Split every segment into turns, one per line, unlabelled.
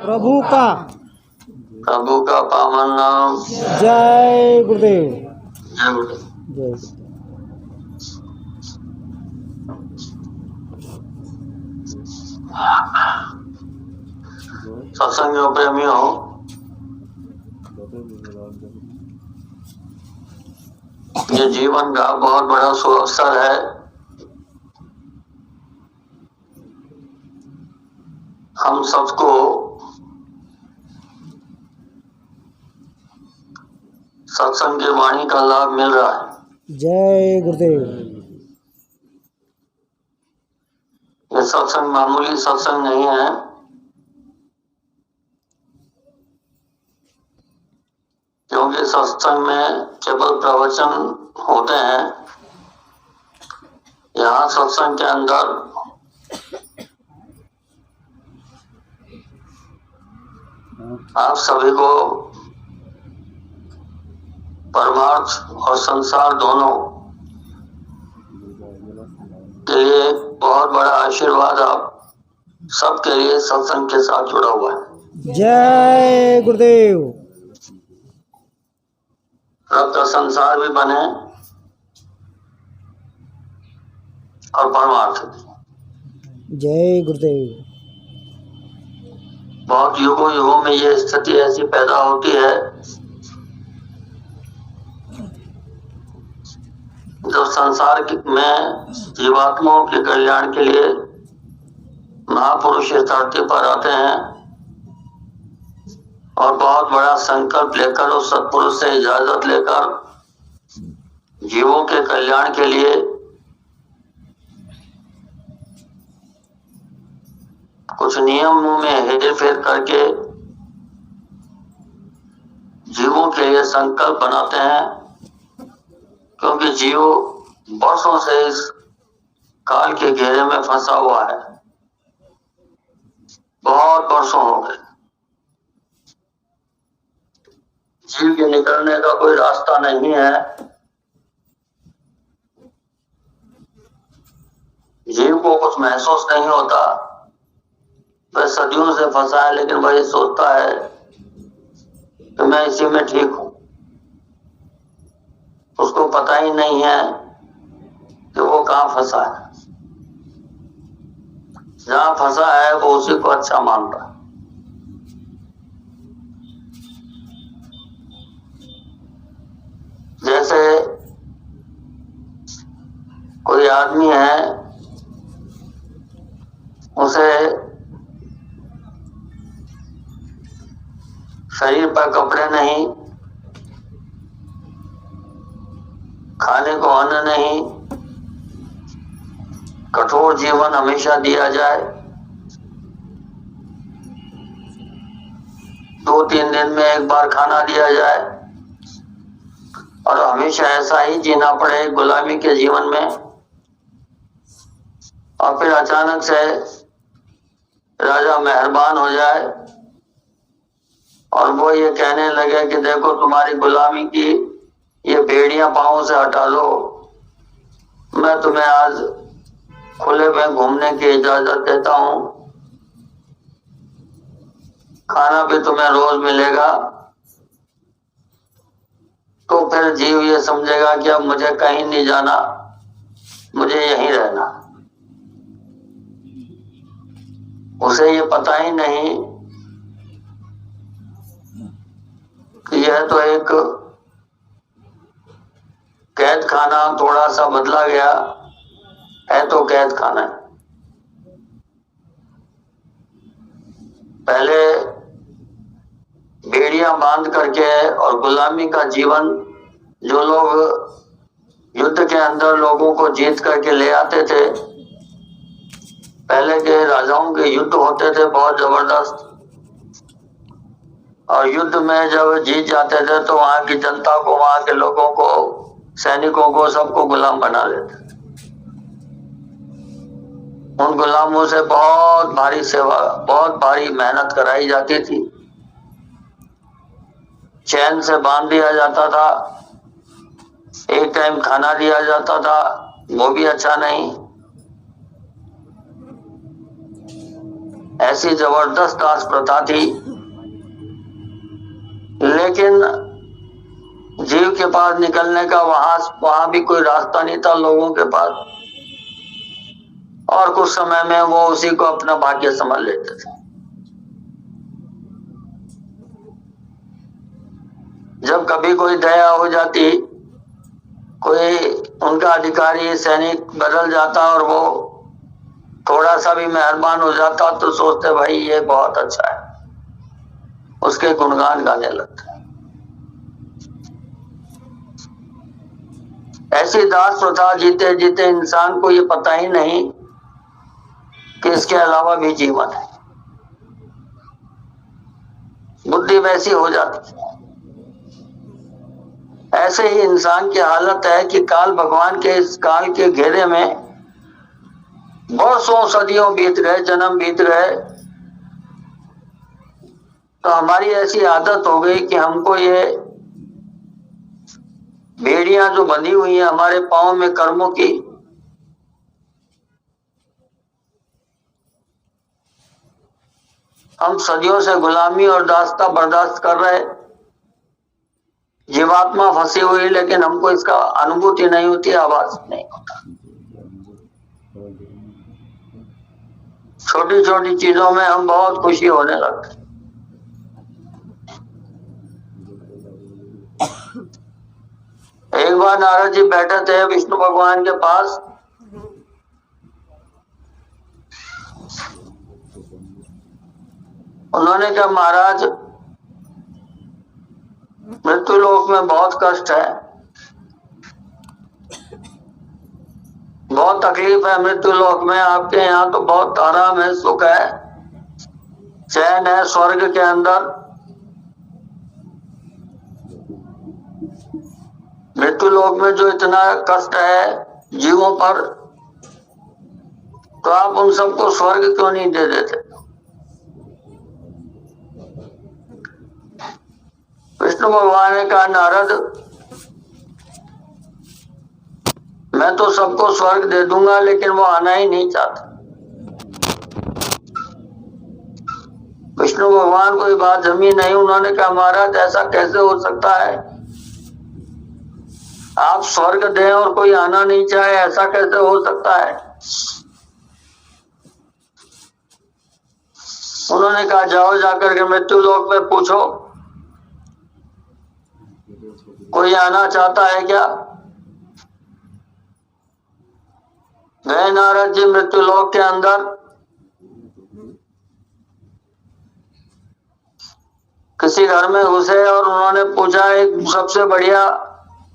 प्रभु का
पावन नाम।
जय गुरुदेव।
जय गुरुदेव।
जय गुरुदेव।
सत्संगियों प्रेमियों, ये जीवन का बहुत बड़ा सुअवसर है। हम सबको सत्संग की वाणी का लाभ मिल रहा है।
जय गुरुदेव।
ये सत्संग मामूली सत्संग नहीं है। क्योंकि सत्संग में केवल प्रवचन होते हैं। यहाँ सत्संग के अंदर आप सभी को परमार्थ और संसार दोनों के लिए बहुत बड़ा आशीर्वाद आप सबके लिए सत्संग के साथ जुड़ा हुआ है।
जय गुरुदेव।
रब का संसार भी बने और परमार्थ भी।
जय गुरुदेव।
बहुत युगों युगों में ये स्थिति ऐसी पैदा होती है जो संसार में जीवात्माओं के कल्याण के लिए महापुरुष इस धरती पर आते हैं और बहुत बड़ा संकल्प लेकर उस सत्पुरुष से इजाजत लेकर जीवों के कल्याण के लिए कुछ नियमों में हेर फेर करके जीवों के लिए संकल्प बनाते हैं। क्योंकि जीव वर्षों से इस काल के घेरे में फंसा हुआ है। बहुत वर्षों हो गए। जीव के निकलने का कोई रास्ता नहीं है। जीव को कुछ महसूस नहीं होता। वह सदियों से फंसा है, लेकिन वही सोचता है कि मैं इसी में ठीक हूं। उसको पता ही नहीं है कि वो कहाँ फंसा है। जहां फंसा है वो उसी को अच्छा मान रहा है। जैसे कोई आदमी है, उसे शरीर पर कपड़े नहीं, खाने को अन्न नहीं, कठोर जीवन हमेशा दिया जाए। 2-3 दिन में एक बार खाना दिया जाए और हमेशा ऐसा ही जीना पड़े गुलामी के जीवन में। और फिर अचानक से राजा मेहरबान हो जाए और वो ये कहने लगे कि देखो, तुम्हारी गुलामी की ये बेड़ियां पांव से हटा लो, मैं तुम्हें आज खुले में घूमने की इजाजत देता हूं, खाना भी तुम्हें रोज मिलेगा। तो फिर जीव ये समझेगा कि अब मुझे कहीं नहीं जाना, मुझे यहीं रहना। उसे ये पता ही नहीं कि यह तो एक कैद खाना थोड़ा सा बदला गया है, तो कैद खाना है। पहले बेड़ियां बांध करके और गुलामी का जीवन जो लोग युद्ध के अंदर लोगों को जीत करके ले आते थे, पहले के राजाओं के युद्ध होते थे बहुत जबरदस्त। और युद्ध में जब जीत जाते थे तो वहां की जनता को, वहां के लोगों को, सैनिकों को, सबको गुलाम बना लेते थे। उन गुलामों से बहुत भारी सेवा, बहुत भारी मेहनत कराई जाती थी। चैन से बांध दिया जाता था, एक टाइम खाना दिया जाता था, वो भी अच्छा नहीं। ऐसी जबरदस्त दास प्रथा थी, लेकिन जीव के पास निकलने का वहां भी कोई रास्ता नहीं था लोगों के पास, और कुछ समय में वो उसी को अपना भाग्य समझ लेते थे। जब कभी कोई दया हो जाती, कोई उनका अधिकारी सैनिक बदल जाता और वो थोड़ा सा भी मेहरबान हो जाता, तो सोचते भाई ये बहुत अच्छा है, उसके गुणगान गाने लगते। ऐसी दास प्रथा जीते जीते इंसान को ये पता ही नहीं कि इसके अलावा भी जीवन है। बुद्धि वैसी हो जाती है। ऐसे ही इंसान की हालत है कि काल भगवान के इस काल के घेरे में बरसों सदियों बीत गए, जन्म बीत गए, तो हमारी ऐसी आदत हो गई कि हमको ये बेड़ियां जो बंधी हुई हैं हमारे पांव में कर्मों की, हम सदियों से गुलामी और दास्ता बर्दाश्त कर रहे। जीवात्मा फंसी हुई, लेकिन हमको इसका अनुभूति नहीं होती, आवाज नहीं होता। छोटी छोटी चीजों में हम बहुत खुशी होने लगते। एक बार नारद जी बैठे थे विष्णु भगवान के पास। उन्होंने कहा महाराज, मृत्यु लोक में बहुत कष्ट है, बहुत तकलीफ है मृत्यु लोक में। आपके यहाँ तो बहुत आराम है, सुख है, चैन है स्वर्ग के अंदर। मृत्यु लोक में जो इतना कष्ट है जीवों पर, तो आप उन सबको स्वर्ग क्यों नहीं दे देते? विष्णु भगवान ने कहा नारद, मैं तो सबको स्वर्ग दे दूंगा, लेकिन वो आना ही नहीं चाहता। विष्णु भगवान को ये बात जमी नहीं। उन्होंने कहा महाराज, ऐसा कैसे हो सकता है? आप स्वर्ग दें और कोई आना नहीं चाहे, ऐसा कैसे हो सकता है? उन्होंने कहा जाओ जाकर के मृत्यु लोक में पूछो, कोई आना चाहता है क्या? गए नारद जी मृत्यु लोक के अंदर। किसी घर में घुसे और उन्होंने पूछा, एक सबसे बढ़िया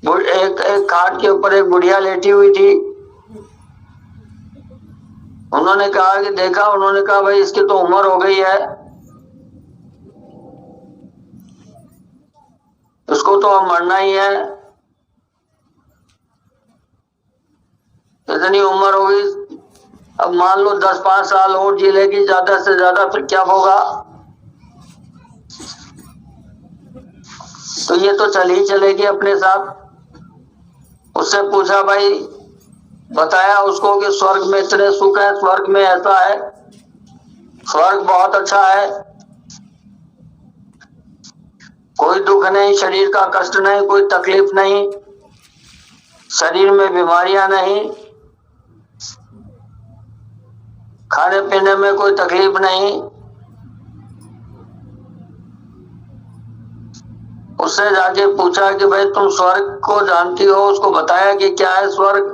एक खाट के ऊपर एक बुढ़िया लेटी हुई थी। उन्होंने कहा कि देखा? उन्होंने कहा भाई इसकी तो उम्र हो गई है, उसको तो अब मरना ही है, इतनी उम्र हो गई, अब मान लो 10-5 साल और जी लेगी ज्यादा से ज्यादा, फिर क्या होगा? तो ये तो चल ही चलेगी अपने साथ। उससे पूछा भाई, बताया उसको कि स्वर्ग में इतने सुख है, स्वर्ग में ऐसा है, स्वर्ग बहुत अच्छा है, कोई दुख नहीं, शरीर का कष्ट नहीं, कोई तकलीफ नहीं, शरीर में बीमारियां नहीं, खाने पीने में कोई तकलीफ नहीं। उससे जाके पूछा कि भाई तुम स्वर्ग को जानती हो? उसको बताया कि क्या है स्वर्ग।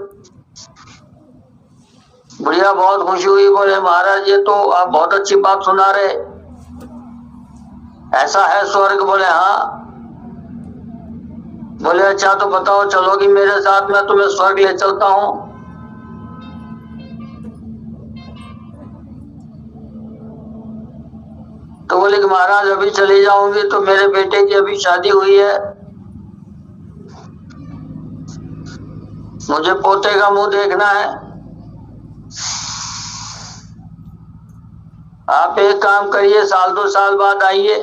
बुढ़िया बहुत खुशी हुई, बोले महाराज ये तो आप बहुत अच्छी बात सुना रहे, ऐसा है स्वर्ग? बोले हाँ। बोले अच्छा तो बताओ, चलोगी मेरे साथ, मैं तुम्हें स्वर्ग ले चलता हूं। तो बोले कि महाराज अभी चली जाऊंगी तो मेरे बेटे की अभी शादी हुई है, मुझे पोते का मुंह देखना है। आप एक काम करिए, 1-2 साल बाद आइए।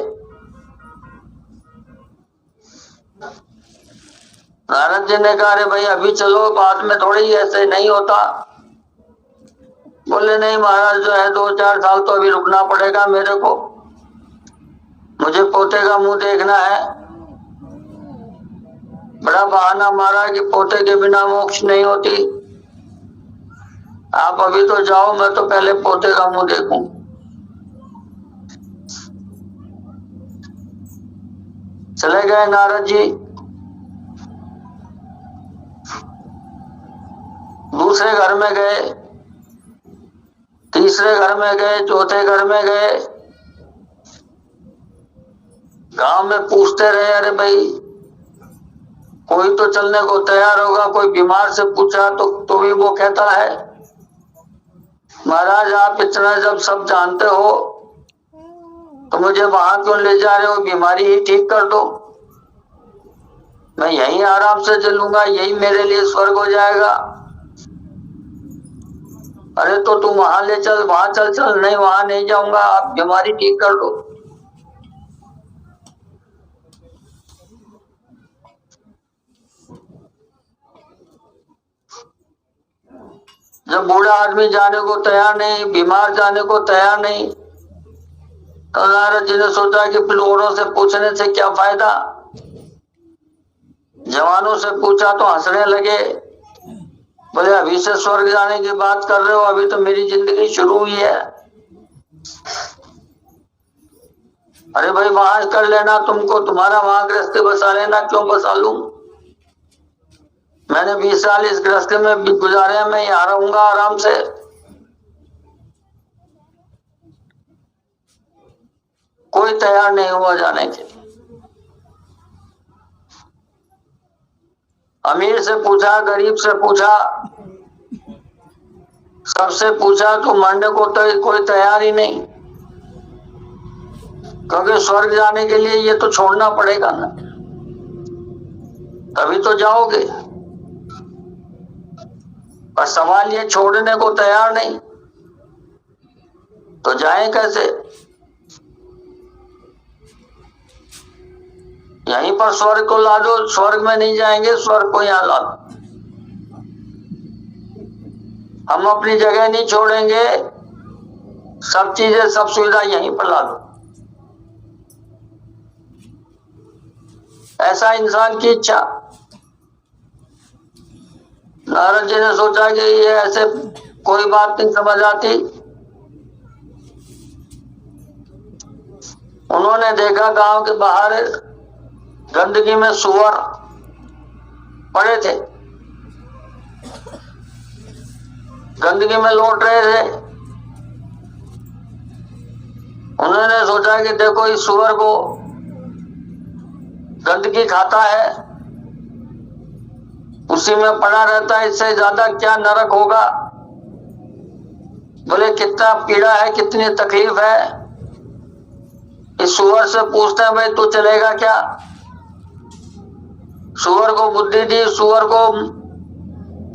नारद जी ने कहा अरे भाई अभी चलो, बाद में थोड़ी, ऐसे नहीं होता। बोले नहीं महाराज जो है 2-4 साल तो अभी रुकना पड़ेगा मेरे को, मुझे पोते का मुंह देखना है। बड़ा बहाना मारा कि पोते के बिना मोक्ष नहीं होती, आप अभी तो जाओ, मैं तो पहले पोते का मुंह देखूं। चले गए नारद जी। दूसरे घर में गए, तीसरे घर में गए, चौथे घर में गए। गांव में पूछते रहे, अरे भाई कोई तो चलने को तैयार होगा। कोई बीमार से पूछा तो भी वो कहता है महाराज आप इतना जब सब जानते हो तो मुझे वहां क्यों ले जा रहे हो, बीमारी ही ठीक कर दो, मैं यहीं आराम से चलूंगा, यही मेरे लिए स्वर्ग हो जाएगा। अरे तो तुम वहां ले चल, वहां चल। चल नहीं वहां नहीं जाऊंगा, आप बीमारी ठीक कर दो। जब बूढ़ा आदमी जाने को तैयार नहीं, बीमार जाने को तैयार नहीं, तो नारद जी ने सोचा कि फिर औरों से पूछने से क्या फायदा। जवानों से पूछा तो हंसने लगे, बोले अभी से स्वर्ग जाने की बात कर रहे हो, अभी तो मेरी जिंदगी शुरू हुई है। अरे भाई वहां कर लेना, तुमको तुम्हारा वहां गृहस्थी बसा लेना, क्यों बसा लूं, मैंने 20 साल इस गृहस्थी में गुजारे, मैं यहाँ रहूंगा आराम से। कोई तैयार नहीं हुआ जाने के। अमीर से पूछा, गरीब से पूछा, सबसे पूछा तो मरने को तो कोई तैयार ही नहीं, क्योंकि स्वर्ग जाने के लिए ये तो छोड़ना पड़ेगा ना, तभी तो जाओगे। पर सवाल ये छोड़ने को तैयार नहीं, तो जाएं कैसे। यहीं पर स्वर्ग को ला दो, स्वर्ग में नहीं जाएंगे, स्वर्ग को यहाँ ला दो। हम अपनी जगह नहीं छोड़ेंगे, सब चीजें सब सुविधा यहीं पर ला दो। ऐसा इंसान की इच्छा। नारद जी ने सोचा कि ये ऐसे कोई बात नहीं समझ आती। उन्होंने देखा गांव के बाहर गंदगी में सुअर पड़े थे, गंदगी में लौट रहे थे। उन्होंने सोचा कि देखो इस सुअर को गंदगी खाता है, उसी में पड़ा रहता है, इससे ज्यादा क्या नरक होगा। बोले कितना पीड़ा है, कितनी तकलीफ है। इस सुअर से पूछते हैं भाई तू चलेगा क्या। सुअर को बुद्धि दी, सुअर को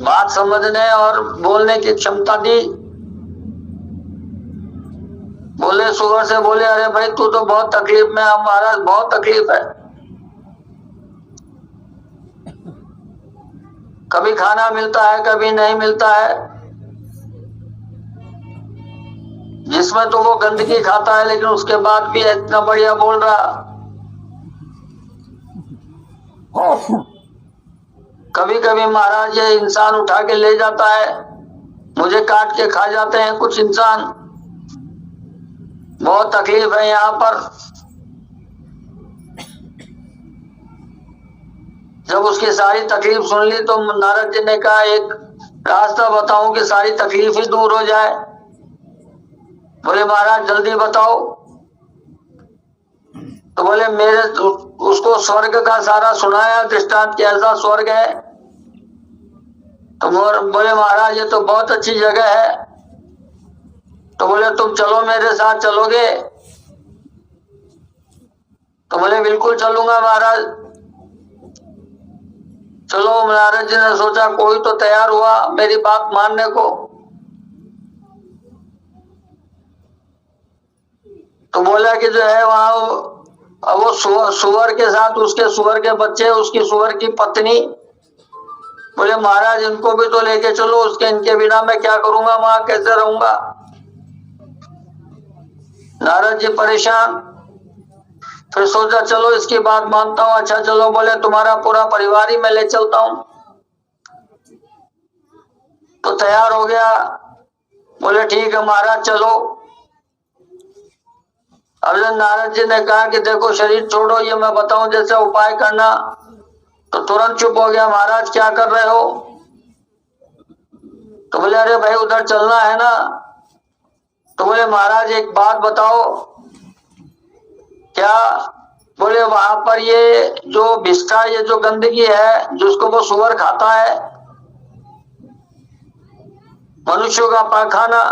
बात समझने और बोलने की क्षमता दी। बोले सुअर से बोले अरे भाई तू तो बहुत तकलीफ में, हमारा बहुत तकलीफ है, कभी खाना मिलता है कभी नहीं मिलता है, जिसमें तो वो गंदगी खाता है लेकिन उसके बाद भी इतना बढ़िया बोल रहा। कभी कभी महाराज ये इंसान उठा के ले जाता है, मुझे काट के खा जाते हैं कुछ इंसान, बहुत तकलीफ है यहाँ पर। जब उसकी सारी तकलीफ सुन ली तो नारद जी ने कहा एक रास्ता बताऊं कि सारी तकलीफ ही दूर हो जाए। बोले महाराज जल्दी बताओ। तो बोले मेरे उसको स्वर्ग का सारा सुनाया दृष्टांत कि ऐसा स्वर्ग है। तो बोले महाराज ये तो बहुत अच्छी जगह है। तो बोले तुम चलो मेरे साथ, चलोगे। तो बोले बिल्कुल चलूंगा महाराज। चलो नारद जी ने सोचा कोई तो तैयार हुआ मेरी बात मानने को। तो बोला कि जो है वहां वो सुअर के साथ उसके सुअर के बच्चे, उसकी सुअर की पत्नी बोले महाराज इनको भी तो लेके चलो, उसके इनके बिना मैं क्या करूंगा, वहां कैसे रहूंगा। नारद जी परेशान। फिर सोचा चलो इसकी बात मानता हूं। अच्छा चलो, बोले तुम्हारा पूरा परिवार ही मैं ले चलता हूं। तो तैयार हो गया। बोले ठीक है महाराज चलो। अब जब नारद जी ने कहा कि देखो शरीर छोड़ो, ये मैं बताऊं जैसे उपाय करना, तो तुरंत चुप हो गया। महाराज क्या कर रहे हो? तो बोले अरे भाई उधर चलना है ना। तो बोले महाराज एक बात बताओ। क्या? बोले वहां पर ये जो बिष्ठा, ये जो गंदगी है जिसको वो सुअर खाता है, मनुष्यों का पाखाना।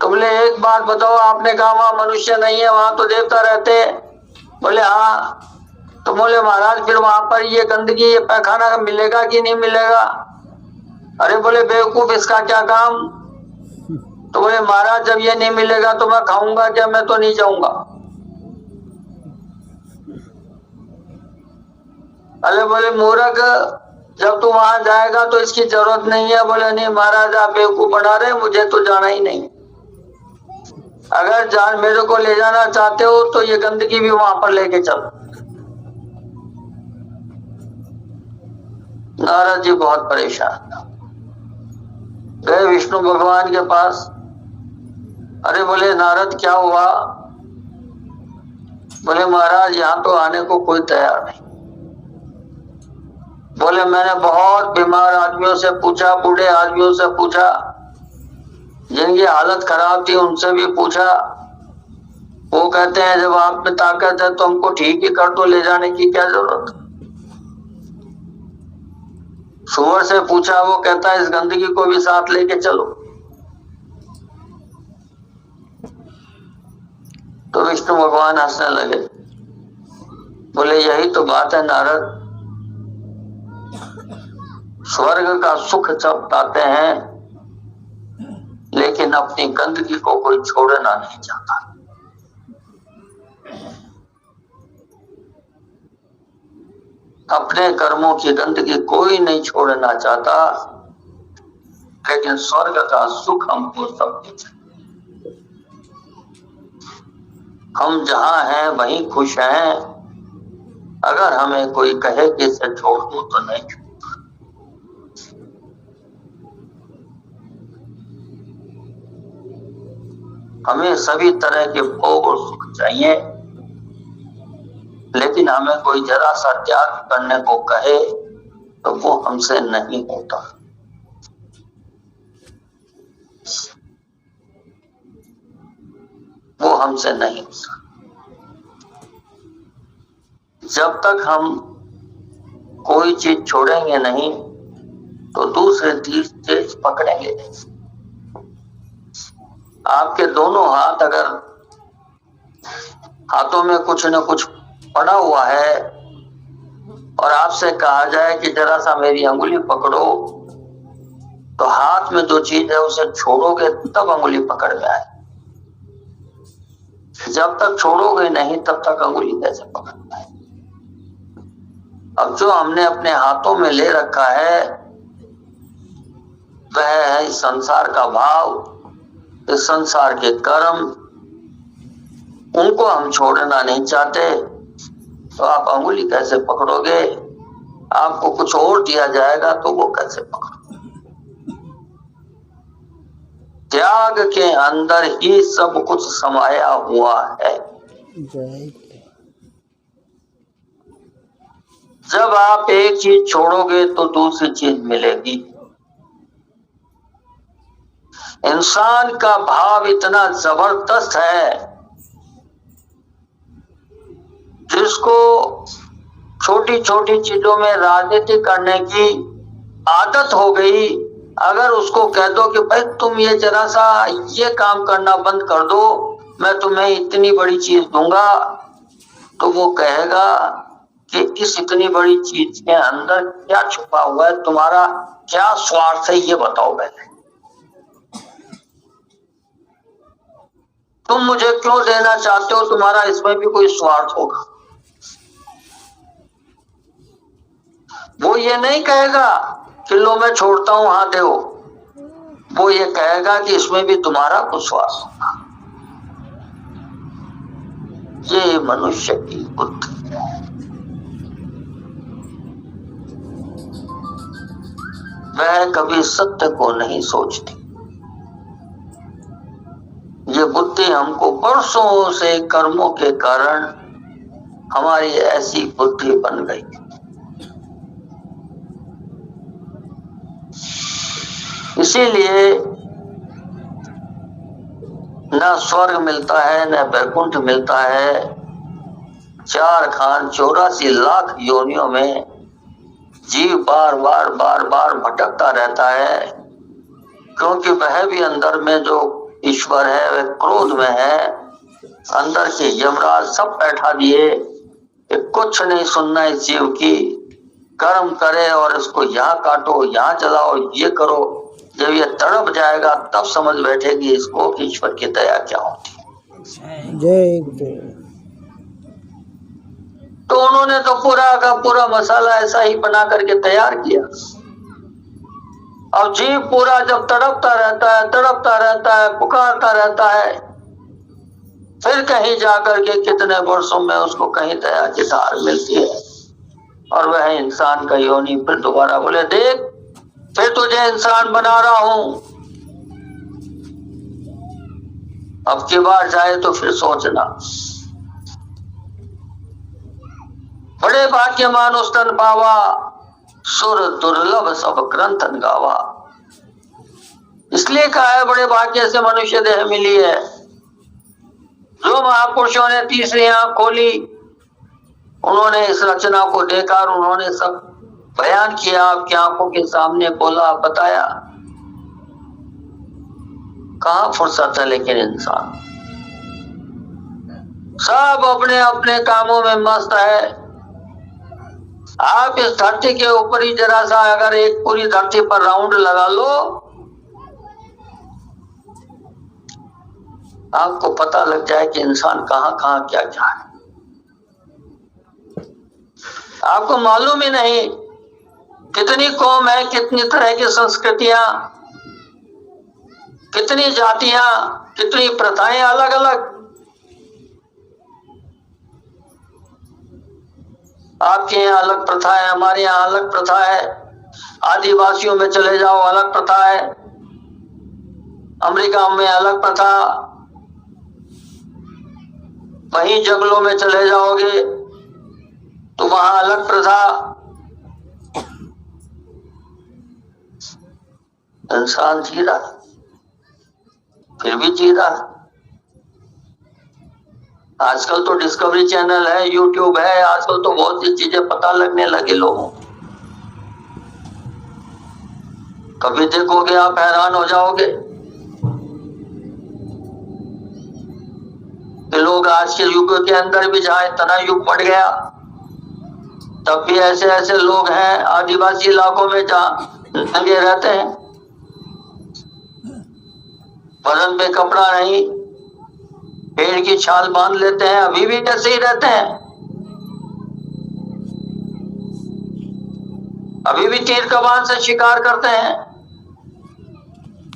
तो बोले एक बात बताओ, आपने कहा वहां मनुष्य नहीं है, वहां तो देवता रहते। बोले हाँ। तो बोले महाराज फिर वहां पर ये गंदगी, ये पैखाना मिलेगा कि नहीं मिलेगा? अरे बोले बेवकूफ, इसका क्या काम? तो बोले महाराज जब ये नहीं मिलेगा तो मैं खाऊंगा क्या? मैं तो नहीं जाऊंगा। अरे बोले मूर्ख, जब तू वहां जाएगा तो इसकी जरूरत नहीं है। बोले नहीं महाराज आप बेवकूफ बना रहे, मुझे तो जाना ही नहीं। अगर जान मेरे को ले जाना चाहते हो तो ये गंदगी भी वहां पर लेके चलो। नारद जी बहुत परेशान गए विष्णु भगवान के पास। अरे बोले नारद क्या हुआ? बोले महाराज यहाँ तो आने को कोई तैयार नहीं। बोले मैंने बहुत बीमार आदमियों से पूछा, बूढ़े आदमियों से पूछा, जिनकी हालत खराब थी उनसे भी पूछा। वो कहते हैं जब आप में ताकत है तो हमको ठीक ही कर दो, ले जाने की क्या जरूरत। सुअर से पूछा, वो कहता है इस गंदगी को भी साथ लेके चलो। तो विष्णु भगवान हंसने लगे। बोले यही तो बात है नारद, स्वर्ग का सुख सब पाते हैं लेकिन अपनी गंदगी को कोई छोड़ना नहीं चाहता। अपने कर्मों की गंदगी कोई नहीं छोड़ना चाहता, लेकिन स्वर्ग का सुख हमको सब कुछ है। हम जहां हैं वहीं खुश हैं। अगर हमें कोई कहे कि इसे छोड़ दो तो नहीं छोड़ता। हमें सभी तरह के भोग और सुख चाहिए, लेकिन हमें कोई जरा सा त्याग करने को कहे तो वो हमसे नहीं होता। वो हमसे नहीं होता। जब तक हम कोई चीज छोड़ेंगे नहीं तो दूसरे चीज पकड़ेंगे नहीं। आपके दोनों हाथ अगर हाथों में कुछ न कुछ पड़ा हुआ है और आपसे कहा जाए कि जरा सा मेरी अंगुली पकड़ो, तो हाथ में जो चीज है उसे छोड़ोगे तब अंगुली पकड़ में आए। जब तक छोड़ोगे नहीं तब तक अंगुली कैसे पकड़ में आए? अब जो हमने अपने हाथों में ले रखा है वह है इस संसार का भाव, इस संसार के कर्म। उनको हम छोड़ना नहीं चाहते, तो आप अंगुली कैसे पकड़ोगे? आपको कुछ और दिया जाएगा तो वो कैसे पकड़ोगे? त्याग के अंदर ही सब कुछ समाया हुआ है। जब आप एक चीज छोड़ोगे तो दूसरी चीज मिलेगी। इंसान का भाव इतना जबरदस्त है, जिसको छोटी छोटी चीजों में राजनीति करने की आदत हो गई। अगर उसको कह दो कि भाई तुम ये जरा सा ये काम करना बंद कर दो, मैं तुम्हें इतनी बड़ी चीज दूंगा, तो वो कहेगा कि इस इतनी बड़ी चीज के अंदर क्या छुपा हुआ है, तुम्हारा क्या स्वार्थ है ये बताओ पहले। तुम मुझे क्यों देना चाहते हो? तुम्हारा इसमें भी कोई स्वार्थ होगा। वो ये नहीं कहेगा कि लो मैं छोड़ता हूं, हाँ दो। वो ये कहेगा कि इसमें भी तुम्हारा कुछ स्वार्थ होगा। ये मनुष्य की बुद्धि है। वह कभी सत्य को नहीं सोचती। ये बुद्धि हमको वर्षों से कर्मों के कारण हमारी ऐसी बुद्धि बन गई। इसीलिए न स्वर्ग मिलता है न वैकुंठ मिलता है। 4 खान 84 लाख योनियों में जीव बार बार भटकता रहता है, क्योंकि वह भी अंदर में जो ईश्वर है वह क्रोध में है। अंदर के यमराज सब बैठा दिए कि कुछ नहीं सुनना इस जीव की, कर्म करे और इसको यहाँ काटो, यहाँ जलाओ, ये करो। जब ये तड़प जाएगा तब समझ बैठेगी इसको कि ईश्वर की दया क्या होती है।
जय गुरुदेव।
तो उन्होंने तो पूरा का पूरा मसाला ऐसा ही बना करके तैयार किया। और जीव पूरा जब तड़पता रहता है, पुकारता रहता है, फिर कहीं जाकर के कितने वर्षों में उसको कहीं दया की धार मिलती है और वह इंसान का योनि फिर दोबारा बोले देख फिर तुझे इंसान बना रहा हूं, अब की बार जाए तो फिर सोचना। बड़े भाग्यमान उस तन पावा, सुर दुर्लभ सब ग्रंथन गावा। इसलिए कहा है बड़े भाग्य से मनुष्य देह मिली है। जो महापुरुषों ने तीसरी आंख खोली, उन्होंने इस रचना को देखा और उन्होंने सब बयान किया, आपकी आंखों के सामने बोला, बताया। कहां फुर्सत है लेकिन इंसान सब अपने अपने कामों में मस्त है। आप इस धरती के ऊपर ही जरा सा अगर एक पूरी धरती पर राउंड लगा लो, आपको पता लग जाए कि इंसान कहां कहां क्या क्या है। आपको मालूम ही नहीं कितनी कौम है, कितनी तरह की संस्कृतियां, कितनी जातियां, कितनी प्रथाएं अलग अलग। आपके यहाँ अलग प्रथा है, हमारे यहाँ अलग प्रथा है। आदिवासियों में चले जाओ अलग प्रथा है, अमेरिका में अलग प्रथा, वहीं जंगलों में चले जाओगे तो वहां अलग प्रथा। इंसान जी रहा फिर भी जी रहा। आजकल तो डिस्कवरी चैनल है, यूट्यूब है, आजकल तो बहुत सी चीजें पता लगने लगी लोगों। कभी देखोगे आप हैरान हो जाओगे कि लोग आज के युग के अंदर भी, जहां इतना युग बढ़ गया, तब भी ऐसे ऐसे लोग हैं आदिवासी इलाकों में जहां नंगे रहते हैं, बदन पे कपड़ा नहीं, पेड़ की छाल बांध लेते हैं, अभी भी ऐसे ही रहते हैं। अभी भी तीर कमान से शिकार करते हैं।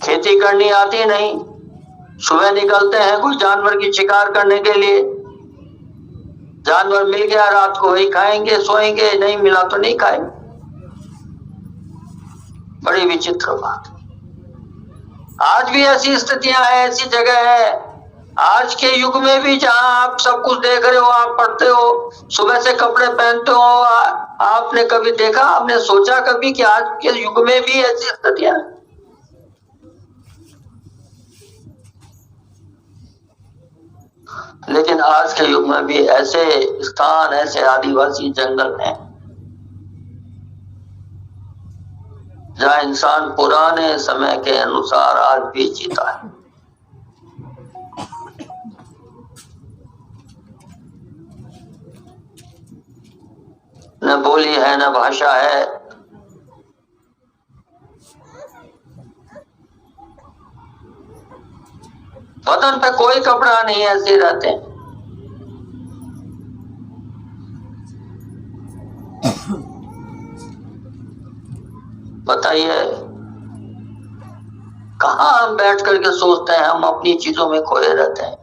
खेती करनी आती नहीं, सुबह निकलते हैं कोई जानवर की शिकार करने के लिए। जानवर मिल गया रात को वही खाएंगे, सोएंगे, नहीं मिला तो नहीं खाएंगे। बड़ी विचित्र बात। आज भी ऐसी स्थितियां हैं, ऐसी जगह है आज के युग में भी, जहां आप सब कुछ देख रहे हो, आप पढ़ते हो, सुबह से कपड़े पहनते हो। आपने कभी देखा, आपने सोचा कभी कि आज के युग में भी ऐसी स्थितियां हैं? लेकिन आज के युग में भी ऐसे स्थान, ऐसे आदिवासी जंगल हैं जहां इंसान पुराने समय के अनुसार आज भी जीता है। न बोली है न भाषा है, बदन पे कोई कपड़ा नहीं, ऐसे रहते हैं। बताइए, कहाँ हम बैठ करके सोचते हैं? हम अपनी चीजों में खोए रहते हैं।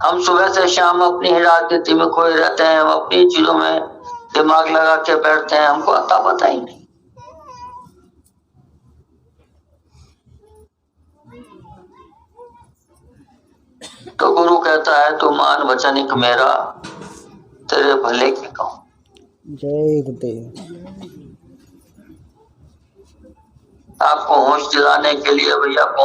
हम सुबह से शाम अपनी ही राजनीति में खोए रहते हैं, हम अपनी चीजों में दिमाग लगा के बैठते हैं, हमको अता पता ही नहीं। तो गुरु कहता है, तू मान वचनिक मेरा, तेरे भले की कहूं।
जय गुरुदेव।
आपको होश दिलाने के लिए भैया